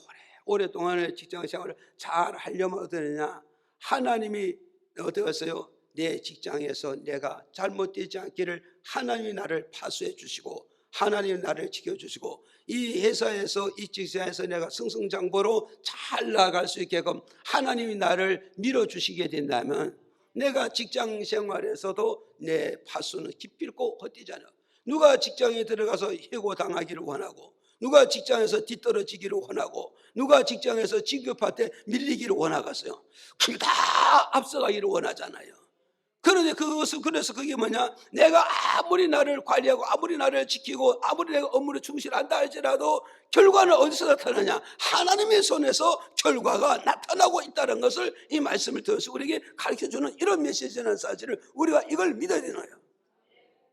오랫동안의 직장 생활을 잘 하려면 어떻게 되느냐? 하나님이 어떻게 하세요? 내 직장에서 내가 잘못되지 않기를 하나님이 나를 파수해 주시고 하나님이 나를 지켜주시고 이 회사에서 이 직장에서 내가 승승장구로 잘 나아갈 수 있게끔 하나님이 나를 밀어주시게 된다면 내가 직장 생활에서도 내 파수는 기필코 헛되지 않아. 누가 직장에 들어가서 해고당하기를 원하고 누가 직장에서 뒤떨어지기를 원하고, 누가 직장에서 진급할 때 밀리기를 원하겠어요? 그게 다 앞서가기를 원하잖아요. 그런데 그래서 그게 뭐냐? 내가 아무리 나를 관리하고 아무리 나를 지키고 아무리 내가 업무에 충실한다 할지라도 결과는 어디서 나타나냐? 하나님의 손에서 결과가 나타나고 있다는 것을 이 말씀을 통해서 우리에게 가르쳐주는 이런 메시지라는 사실을 우리가 이걸 믿어야 되는 거예요.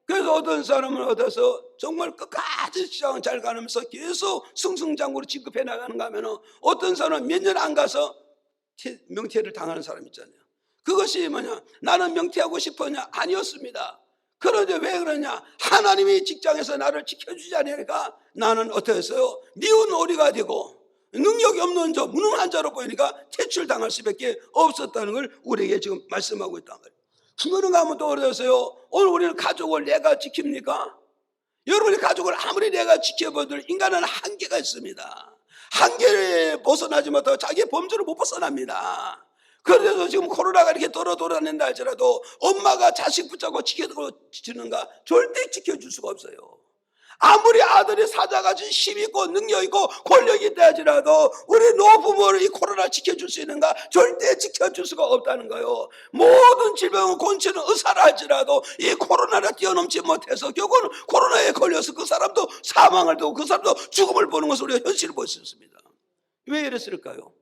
그래서 어떤 사람은 얻어서 정말 끝까지 시장을 잘 가면서 계속 승승장구로 진급해 나가는가 하면, 어떤 사람은 몇 년 안 가서 명퇴를 당하는 사람 있잖아요. 그것이 뭐냐? 나는 명퇴하고 싶었냐? 아니었습니다. 그런데 왜 그러냐? 하나님이 직장에서 나를 지켜주지 않으니까 나는 어떻게 했어요? 미운 오리가 되고 능력이 없는 자, 무능한 자로 보이니까 퇴출당할 수밖에 없었다는 걸 우리에게 지금 말씀하고 있다는 거예요. 그런가 하면 또 그러세요. 오늘 우리는 가족을 내가 지킵니까? 여러분의 가족을 아무리 내가 지켜봐도 인간은 한계가 있습니다. 한계를 벗어나지 못하고 자기의 범주를 못 벗어납니다. 그래서 지금 코로나가 이렇게 돌아다닌다 할지라도 엄마가 자식 붙잡고 지켜주는가? 절대 지켜줄 수가 없어요. 아무리 아들이 사자같이 힘 있고 능력 있고 권력이 있다 할지라도 우리 노부모를 이 코로나 지켜줄 수 있는가? 절대 지켜줄 수가 없다는 거예요. 모든 질병을 고치는 의사라 할지라도 이 코로나를 뛰어넘지 못해서 결국은 코로나에 걸려서 그 사람도 사망을 두고 그 사람도 죽음을 보는 것을 우리가 현실을 볼 수 있습니다. 왜 이랬을까요?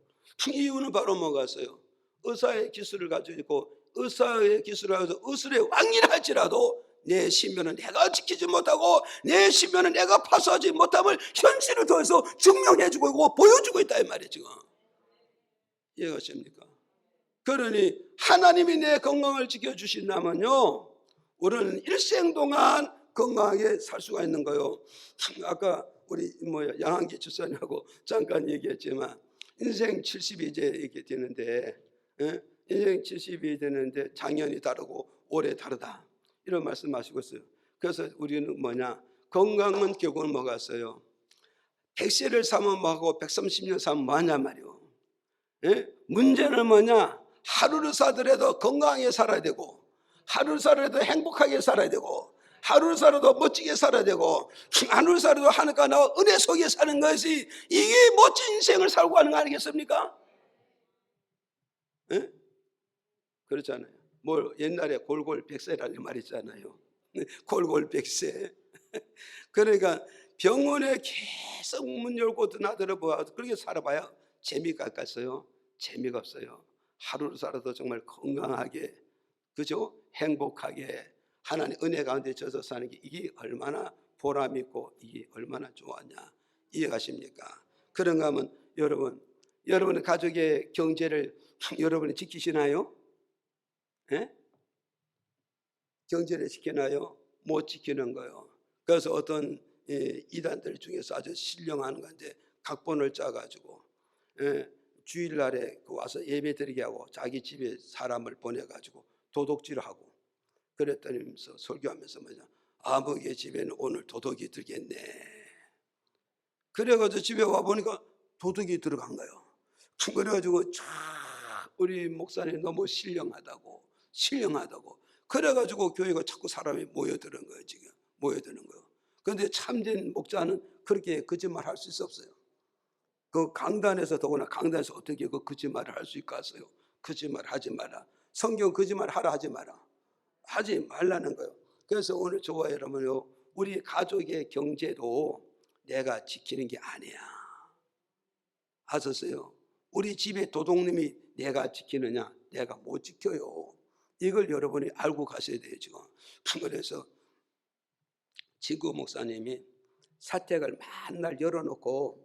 이유는 바로 뭐가있어요? 의사의 기술을 가지고 있고, 의사의 기술을 가지고 의술의 왕이라 할지라도 내 신변은 내가 지키지 못하고 내 신변은 내가 파수하지 못함을 현실을 통해서 증명해주고 있고 보여주고 있다 이 말이에요. 지금 이해가십니까? 그러니 하나님이 내 건강을 지켜주신다면요, 우리는 일생 동안 건강하게 살 수가 있는 거예요. 아까 우리 양한기 집사님하고 잠깐 얘기했지만 인생 70이 이제 이렇게 되는데, 인생 70이 되는데 작년이 다르고 올해 다르다 이런 말씀하시고 있어요. 그래서 우리는 뭐냐? 건강은 결국은 뭐가 있어요? 100세를 사면 뭐하고 130년 사면 뭐하냐 말이요. 문제는 뭐냐? 하루를 사더라도 건강하게 살아야 되고, 하루를 살아도 행복하게 살아야 되고, 하루를 살아도 멋지게 살아야 되고, 하루를 살아도 하나님과 나와 은혜 속에 사는 것이 이게 멋진 인생을 살고 가는 거 아니겠습니까? 그렇잖아요. 뭘 옛날에 골골백세라는 말 있잖아요. 골골백세. 그러니까 병원에 계속 문 열고 드나들어봐 그렇게 살아봐야 재미가 없어요. 재미가 없어요. 하루를 살아도 정말 건강하게, 그죠? 행복하게 하나님 은혜 가운데 져서 사는 게 이게 얼마나 보람 있고 이게 얼마나 좋았냐. 이해가십니까? 그런가 하면 여러분의 가족의 경제를 여러분이 지키시나요? 경제를 지키나요? 못 지키는 거예요. 그래서 어떤 이단들 중에서 아주 신령한 건데 각본을 짜가지고 주일날에 와서 예배 드리게 하고 자기 집에 사람을 보내가지고 도둑질을 하고, 그랬더니 설교하면서 뭐냐, 아버지의 집에는 오늘 도둑이 들겠네. 그래가지고 집에 와보니까 도둑이 들어간 거예요. 그래가지고 우리 목사님 너무 신령하다고 그래가지고 교회가 자꾸 사람이 모여드는 거예요. 지금 모여드는 거예요. 그런데 참된 목자는 그렇게 거짓말 할 수 없어요. 그 강단에서, 더구나 강단에서 어떻게 그 거짓말을 할 수 있겠어요? 거짓말 하지 마라. 성경 거짓말 하라 하지 마라. 하지 말라는 거예요. 그래서 오늘 저와 여러분요, 우리 가족의 경제도 내가 지키는 게 아니야. 아셨어요? 우리 집에 도둑님이 내가 지키느냐? 내가 못 지켜요. 이걸 여러분이 알고 가셔야 돼요. 지금. 그래서 지구 목사님이 사택을 만날 열어놓고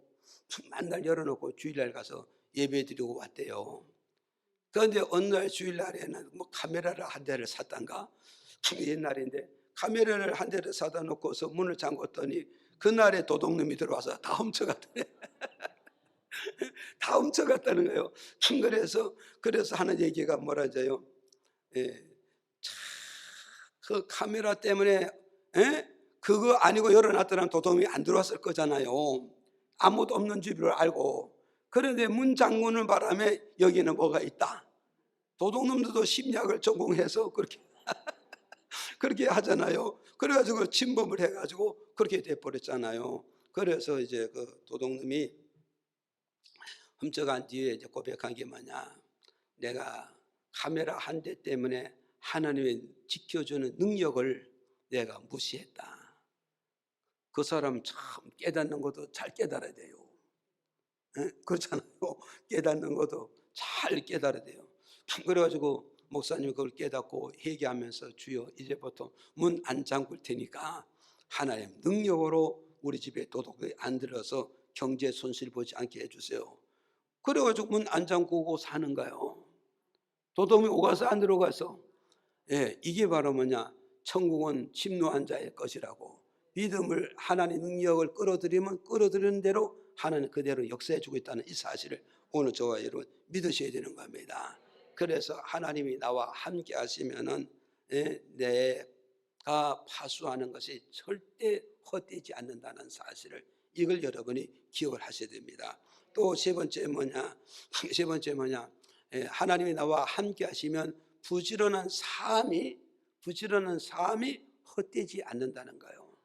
주일날 가서 예배드리고 왔대요. 그런데 어느 날 주일날에는 카메라를 한 대를 샀단가? 옛날인데 카메라를 한 대를 사다 놓고서 문을 잠궜더니 그날에 도둑놈이 들어와서 다 훔쳐갔더래. 다 훔쳐갔다는 거예요. 그래서 하는 얘기가 뭐라죠요? 그 카메라 때문에 그거 아니고 열어놨더라면 도둑이 안 들어왔을 거잖아요. 아무도 없는 집을 알고. 그런데 문 잠그는 바람에 여기는 뭐가 있다. 도둑놈들도 심리학을 전공해서 그렇게 하잖아요. 그래가지고 침범을 해가지고 그렇게 돼버렸잖아요. 그래서 이제 그 도둑놈이 훔쳐간 뒤에 이제 고백한 게 뭐냐? 내가 카메라 한 대 때문에 하나님의 지켜주는 능력을 내가 무시했다. 그 사람 참 깨닫는 것도 잘 깨달아야 돼요. 예? 그렇잖아요. 깨닫는 것도 잘 깨달아야 돼요. 그래가지고 목사님이 그걸 깨닫고 회개하면서 주여 이제부터 문 안 잠글 테니까 하나님 능력으로 우리 집에 도둑이 안 들어서 경제 손실 보지 않게 해주세요. 그래가지고 문 안 잠그고 사는 거예요. 도둑이 오가서 안 들어가서. 예, 이게 바로 뭐냐? 천국은 침노한 자의 것이라고. 믿음을 하나님의 능력을 끌어들이면 끌어들이는 대로 하나님 그대로 역사해주고 있다는 이 사실을 오늘 저와 여러분 믿으셔야 되는 겁니다. 그래서 하나님이 나와 함께 하시면은 내가 파수하는 것이 절대 헛되지 않는다는 사실을 이걸 여러분이 기억을 하셔야 됩니다. 또 세 번째 뭐냐? 하나님이 나와 함께 하시면 부지런한 삶이 헛되지 않는다는 거예요.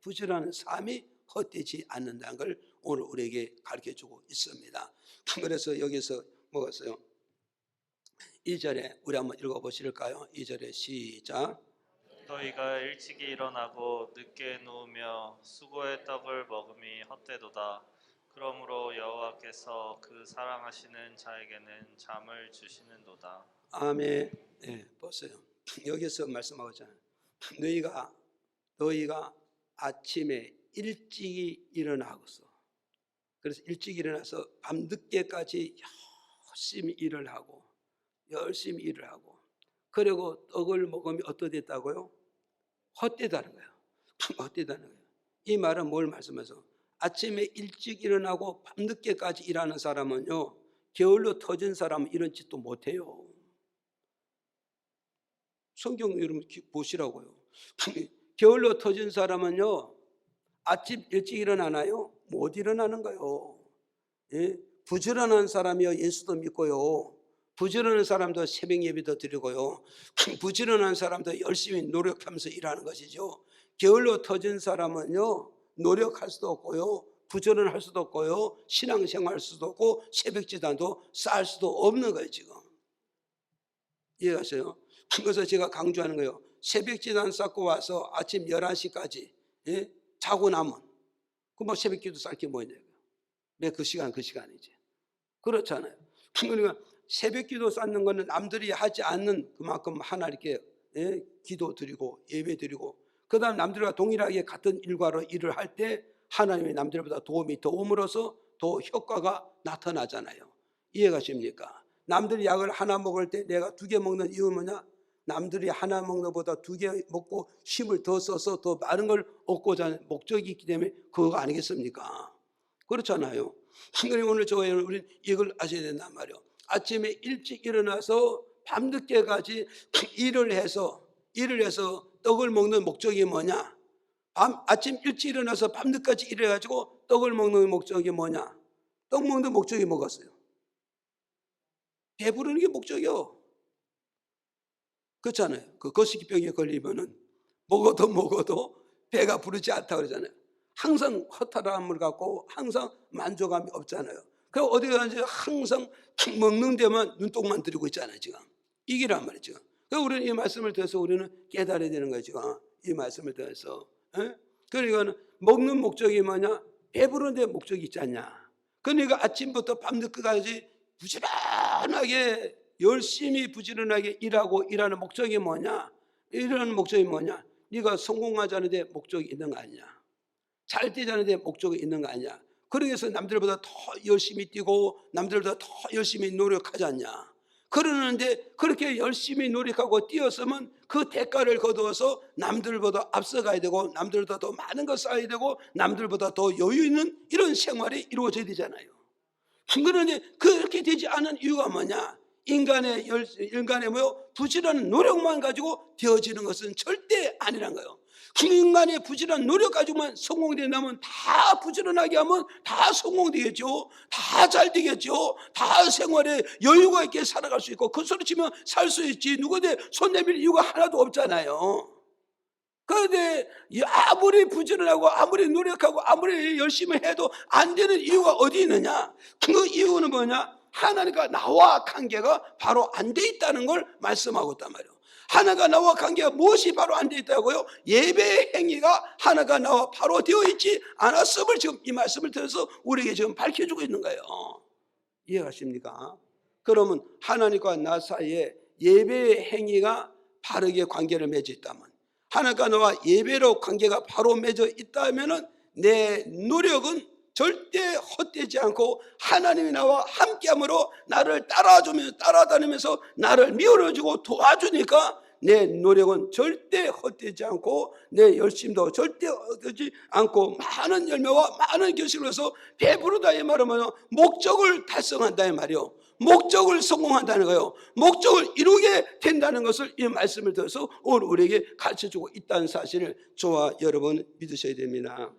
부지런한 삶이 헛되지 않는다는 걸 오늘 우리에게 가르쳐주고 있습니다. 그래서 여기서 뭐였어요? 2절에 우리 한번 읽어보실까요? 2절에 시작. 너희가 일찍이 일어나고 늦게 누우며 수고의 떡을 먹음이 헛되도다. 그러므로 여호와께서 그 사랑하시는 자에게는 잠을 주시는도다. 아멘. 네, 보세요. 여기서 말씀하고 있잖아요. 너희가 아침에 일찍이 일어나고서, 그래서 일찍 일어나서 밤늦게까지 열심히 일을 하고 그리고 떡을 먹으면 어떠됐다고요? 헛되다는 거예요. 헛되다는 거예요. 이 말은 뭘 말씀해서 아침에 일찍 일어나고 밤늦게까지 일하는 사람은요, 게을러 터진 사람은 이런 짓도 못해요. 성경 여러분 보시라고요. 게을러 터진 사람은요, 아침 일찍 일어나나요? 못 일어나는 거예요. 예? 부지런한 사람이요, 예수도 믿고요. 부지런한 사람도 새벽 예배도 드리고요. 부지런한 사람도 열심히 노력하면서 일하는 것이죠. 게을러 터진 사람은요, 노력할 수도 없고요, 부지런할 수도 없고요, 신앙생활 할 수도 없고 새벽 기도도 쌓을 수도 없는 거예요. 지금 이해하세요? 그래서 제가 강조하는 거예요. 새벽 기도 쌓고 와서 아침 11시까지 자고 나면 그 새벽 기도 쌓기 뭐냐? 그 시간이지. 그렇잖아요. 그러니까 새벽 기도 쌓는 거는 남들이 하지 않는 그만큼 하나님께 기도 드리고 예배 드리고, 그 다음 남들과 동일하게 같은 일과로 일을 할 때 하나님이 남들보다 도움이 더 옴으로써 더 효과가 나타나잖아요. 이해가십니까? 남들이 약을 하나 먹을 때 내가 2개 먹는 이유는 뭐냐? 남들이 하나 먹는 것보다 2개 먹고 힘을 더 써서 더 많은 걸 얻고자 하는 목적이 있기 때문에 그거 아니겠습니까? 그렇잖아요. 그리고 오늘 우리는 이걸 아셔야 된단 말이에요. 아침에 일찍 일어나서 밤늦게까지 일을 해서 떡을 먹는 목적이 뭐냐? 아침 일찍 일어나서 밤늦게까지 일해가지고 떡을 먹는 목적이 뭐냐? 떡 먹는 목적이 뭐겠어요? 배부르는 게 목적이요. 그렇잖아요. 그 거시기병에 걸리면은 먹어도 배가 부르지 않다고 그러잖아요. 항상 허탈함을 갖고 항상 만족감이 없잖아요. 그리고 어디 가든지 항상 먹는 데만 눈독만 들이고 있잖아요. 지금 이기란 말이죠. 그래서 우리는 이 말씀을 들어서 우리는 깨달아야 되는 거예요. 지금 이 말씀을 들어서. 그러니까 먹는 목적이 뭐냐? 배부른 데 목적이 있지 않냐? 그러니까 아침부터 밤늦게까지 부지런하게 열심히 부지런하게 일하는 목적이 뭐냐? 이런 목적이 뭐냐? 네가 성공하자는 데 목적이 있는 거 아니냐? 잘 되자는 데 목적이 있는 거 아니냐? 그러기 위해서 남들보다 더 열심히 뛰고 남들보다 더 열심히 노력하지 않냐? 그러는데 그렇게 열심히 노력하고 뛰었으면 그 대가를 거두어서 남들보다 앞서가야 되고 남들보다 더 많은 걸 쌓아야 되고 남들보다 더 여유 있는 이런 생활이 이루어져야 되잖아요. 그런데 그렇게 되지 않은 이유가 뭐냐? 인간의 부지런한 노력만 가지고 되어지는 것은 절대 아니란 거예요. 그 인간의 부지런한 노력 가지고만 성공된다면 다 부지런하게 하면 다 성공되겠죠. 다 잘 되겠죠. 다 생활에 여유가 있게 살아갈 수 있고 그 소리 치면 살 수 있지. 누구한테 손 내밀 이유가 하나도 없잖아요. 그런데 아무리 부지런하고 아무리 노력하고 아무리 열심히 해도 안 되는 이유가 어디 있느냐? 그 이유는 뭐냐? 하나님과 나와 관계가 바로 안 돼 있다는 걸 말씀하고 있단 말이에요. 하나님과 나와 관계가 무엇이 바로 안 돼 있다고요? 예배의 행위가 하나님과 나와 바로 되어 있지 않았음을 지금 이 말씀을 통해서 우리에게 지금 밝혀주고 있는 거예요. 이해가십니까? 그러면 하나님과 나 사이에 예배의 행위가 바르게 관계를 맺어 있다면, 하나님과 나와 예배로 관계가 바로 맺어 있다면 내 노력은 절대 헛되지 않고 하나님이 나와 함께함으로 나를 따라다니면서 나를 밀어주고 도와주니까 내 노력은 절대 헛되지 않고 내 열심도 절대 헛되지 않고 많은 열매와 많은 결실을 해서 배부르다 이 말은 뭐냐? 목적을 달성한다 이 말이요. 목적을 성공한다는 거예요. 목적을 이루게 된다는 것을 이 말씀을 들어서 오늘 우리에게 가르쳐주고 있다는 사실을 저와 여러분 믿으셔야 됩니다.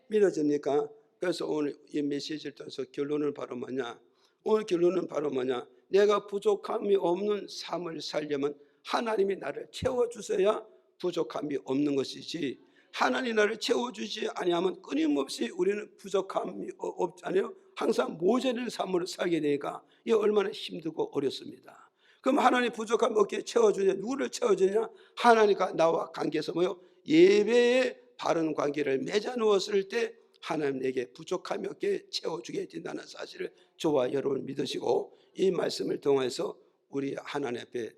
믿어집니까? 그래서 오늘 이 메시지를 통해서 결론은 바로 뭐냐? 오늘 결론은 바로 뭐냐? 내가 부족함이 없는 삶을 살려면 하나님이 나를 채워주셔야 부족함이 없는 것이지, 하나님이 나를 채워주지 아니하면 끊임없이 우리는 부족함이 없잖아요. 항상 모자라는 삶을 살게 되니까 이게 얼마나 힘들고 어렵습니다. 그럼 하나님 부족함이 없게 채워주냐? 누구를 채워주냐? 하나님과 나와 관계에서 뭐요? 예배의 바른 관계를 맺어 놓았을 때 하나님 내게 부족함이 없게 채워주게 된다는 사실을 저와 여러분 믿으시고, 이 말씀을 통해서 우리 하나님 앞에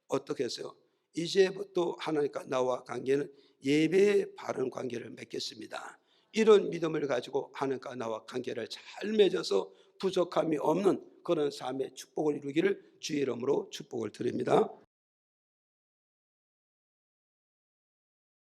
어떻게 했어요? 이제부터 하나님과 나와 관계는 예배의 바른 관계를 맺겠습니다. 이런 믿음을 가지고 하나님과 나와 관계를 잘 맺어서 부족함이 없는 그런 삶의 축복을 이루기를 주의 이름으로 축복을 드립니다.